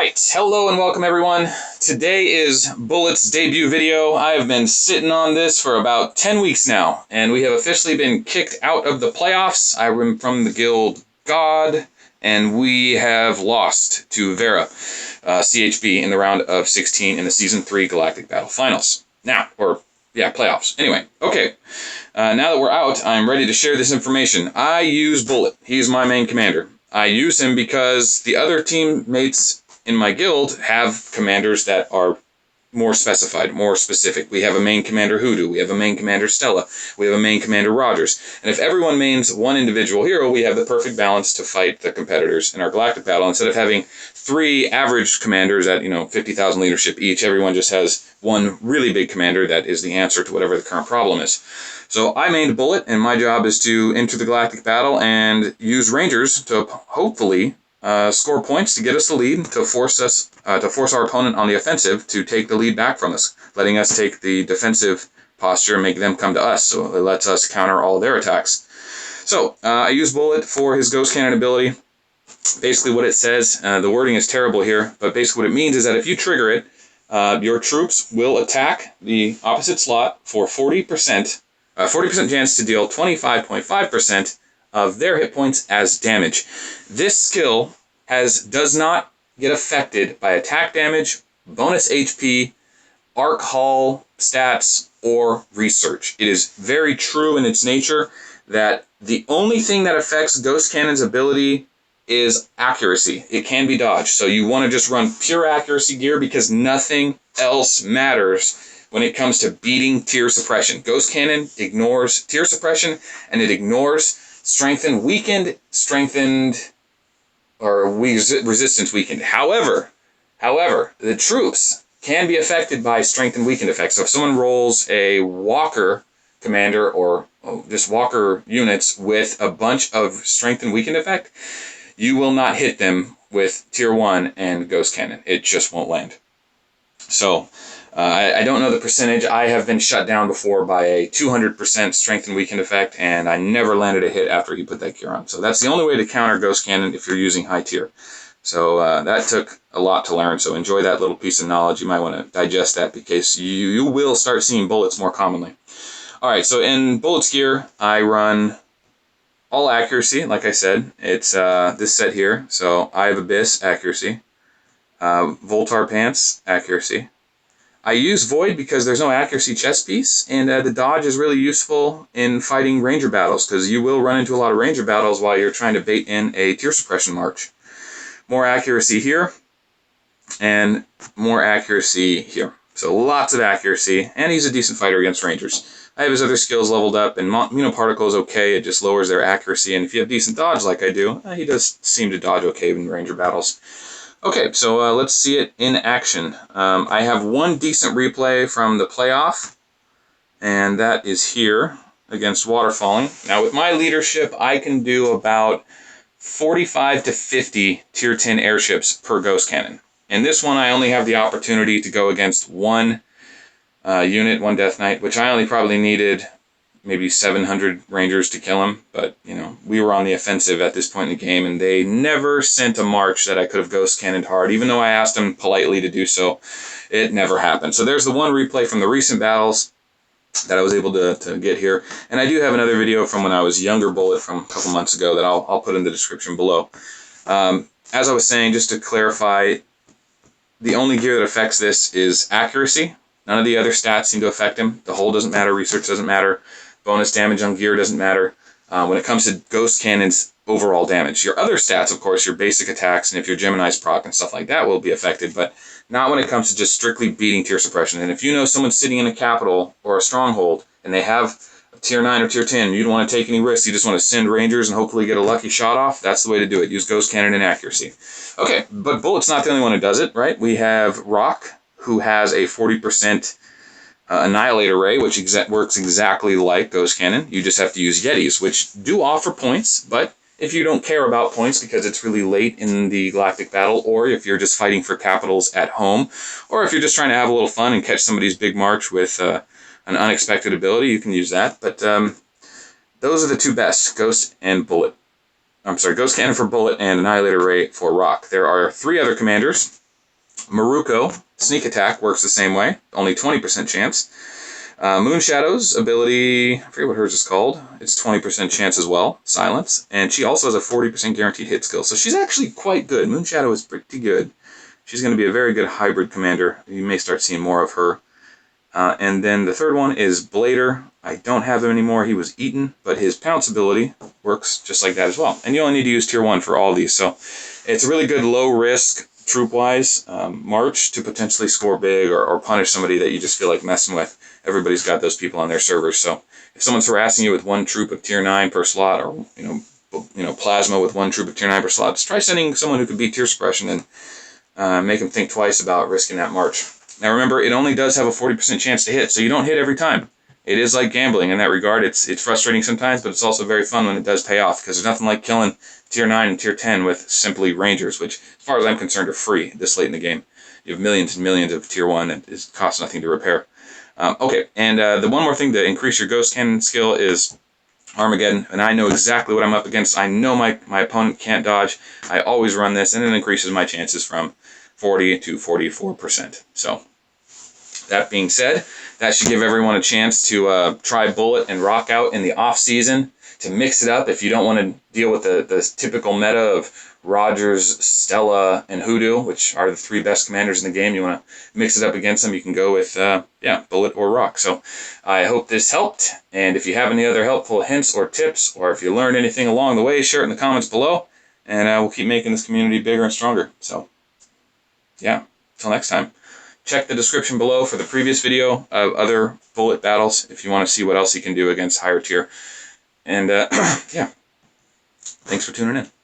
Alright, hello and welcome everyone. Today is Bullet's debut video. I have been sitting on this for about 10 weeks now, and we have officially been kicked out of the playoffs. I am from the guild God, and we have lost to Vera, CHB, in the round of 16 in the Season 3 Galactic Battle Finals. Playoffs. Anyway, okay. Now that we're out, I'm ready to share this information. I use Bullet. He's my main commander. I use him because the other teammates in my guild have commanders that are more specified, more specific. We have a main commander Hoodoo, we have a main commander Stella, we have a main commander Rogers. And if everyone mains one individual hero, we have the perfect balance to fight the competitors in our galactic battle. Instead of having three average commanders at 50,000 leadership each, everyone just has one really big commander that is the answer to whatever the current problem is. So I mained Bullet, and my job is to enter the galactic battle and use Rangers to hopefully score points to get us the lead, to force our opponent on the offensive to take the lead back from us, letting us take the defensive posture and make them come to us, so it lets us counter all their attacks. So I use Bullet for his Ghost Cannon ability. Basically what it says, the wording is terrible here, but basically what it means is that if you trigger it, your troops will attack the opposite slot for 40% chance to deal 25.5% of their hit points as damage. This skill does not get affected by attack damage, bonus HP, arc haul stats, or research. It is very true in its nature that the only thing that affects Ghost Cannon's ability is accuracy. It can be dodged, so you want to just run pure accuracy gear because nothing else matters when it comes to beating tier suppression. Ghost Cannon ignores tier suppression, and it ignores strengthened, weakened, strengthened, or resistance weakened. However, the troops can be affected by strengthened, weakened effects. So if someone rolls a Walker commander or just Walker units with a bunch of strengthened, weakened effect, you will not hit them with tier 1 and Ghost Cannon. It just won't land. So I don't know the percentage. I have been shut down before by a 200% strength and weakened effect, and I never landed a hit after he put that gear on. So that's the only way to counter Ghost Cannon if you're using high tier. So that took a lot to learn, so enjoy that little piece of knowledge. You might want to digest that because you will start seeing bullets more commonly. Alright, so in Bullet's gear, I run all accuracy, like I said. It's this set here. So I have Abyss, accuracy. Voltar Pants, accuracy. I use Void because there's no accuracy chest piece, and the dodge is really useful in fighting ranger battles, because you will run into a lot of ranger battles while you're trying to bait in a tier suppression march. More accuracy here, and more accuracy here. So lots of accuracy, and he's a decent fighter against rangers. I have his other skills leveled up, and Particle is okay, it just lowers their accuracy, and if you have decent dodge like I do, he does seem to dodge okay in ranger battles. Okay, so let's see it in action. I have one decent replay from the playoff, and that is here against Waterfalling. Now, with my leadership, I can do about 45 to 50 tier 10 airships per Ghost Cannon. In this one, I only have the opportunity to go against one unit, one Death Knight, which I only probably needed maybe 700 Rangers to kill him, but, we were on the offensive at this point in the game, and they never sent a march that I could have Ghost Cannoned hard. Even though I asked them politely to do so, it never happened. So there's the one replay from the recent battles that I was able to get here, and I do have another video from when I was younger Bullet from a couple months ago that I'll put in the description below. As I was saying, just to clarify, the only gear that affects this is accuracy. None of the other stats seem to affect him. The hull doesn't matter, research doesn't matter, bonus damage on gear doesn't matter. When it comes to Ghost Cannon's overall damage, your other stats, of course, your basic attacks, and if your Gemini's proc and stuff like that will be affected, but not when it comes to just strictly beating tier suppression. And if you know someone's sitting in a capital or a stronghold, and they have a tier 9 or tier 10, you don't want to take any risks, you just want to send Rangers and hopefully get a lucky shot off, that's the way to do it. Use Ghost Cannon and accuracy. Okay, but Bullet's not the only one who does it, right? We have Rock, who has a 40% Annihilator Ray, which works exactly like Ghost Cannon. You just have to use Yetis, which do offer points, but if you don't care about points because it's really late in the galactic battle, or if you're just fighting for capitals at home, or if you're just trying to have a little fun and catch somebody's big march with an unexpected ability, you can use that. But those are the two best, Ghost and Bullet. I'm sorry, Ghost Cannon for Bullet and Annihilator Ray for Rock. There are 3 other commanders Maruko, sneak attack, works the same way, only 20% chance. Moonshadow's ability, I forget what hers is called, it's 20% chance as well, silence, and she also has a 40% guaranteed hit skill, so she's actually quite good. Moonshadow is pretty good. She's going to be a very good hybrid commander. You may start seeing more of her. And then the third one is Blader. I don't have him anymore. He was eaten, but his pounce ability works just like that as well. And you only need to use tier 1 for all these, so it's a really good low-risk, troop-wise, march to potentially score big or punish somebody that you just feel like messing with. Everybody's got those people on their servers, so if someone's harassing you with one troop of tier 9 per slot, or plasma with one troop of tier 9 per slot, just try sending someone who can beat tier suppression and make them think twice about risking that march. Now remember, it only does have a 40% chance to hit, so you don't hit every time. It is like gambling in that regard. It's frustrating sometimes, but it's also very fun when it does pay off, because there's nothing like killing tier 9 and tier 10 with simply Rangers, which, as far as I'm concerned, are free this late in the game. You have millions and millions of tier 1, and it costs nothing to repair. Okay, and the one more thing to increase your Ghost Cannon skill is Armageddon, and I know exactly what I'm up against. I know my opponent can't dodge. I always run this, and it increases my chances from 40 to 44%. So, that being said, that should give everyone a chance to try Bullet and Rock out in the off-season to mix it up if you don't want to deal with the typical meta of Rogers, Stella, and Hoodoo, which are the 3 best commanders in the game. You want to mix it up against them, you can go with, Bullet or Rock. So I hope this helped, and if you have any other helpful hints or tips, or if you learned anything along the way, share it in the comments below, and we'll keep making this community bigger and stronger. So, yeah, until next time. Check the description below for the previous video of other Bullet battles if you want to see what else you can do against higher tier. And, yeah, thanks for tuning in.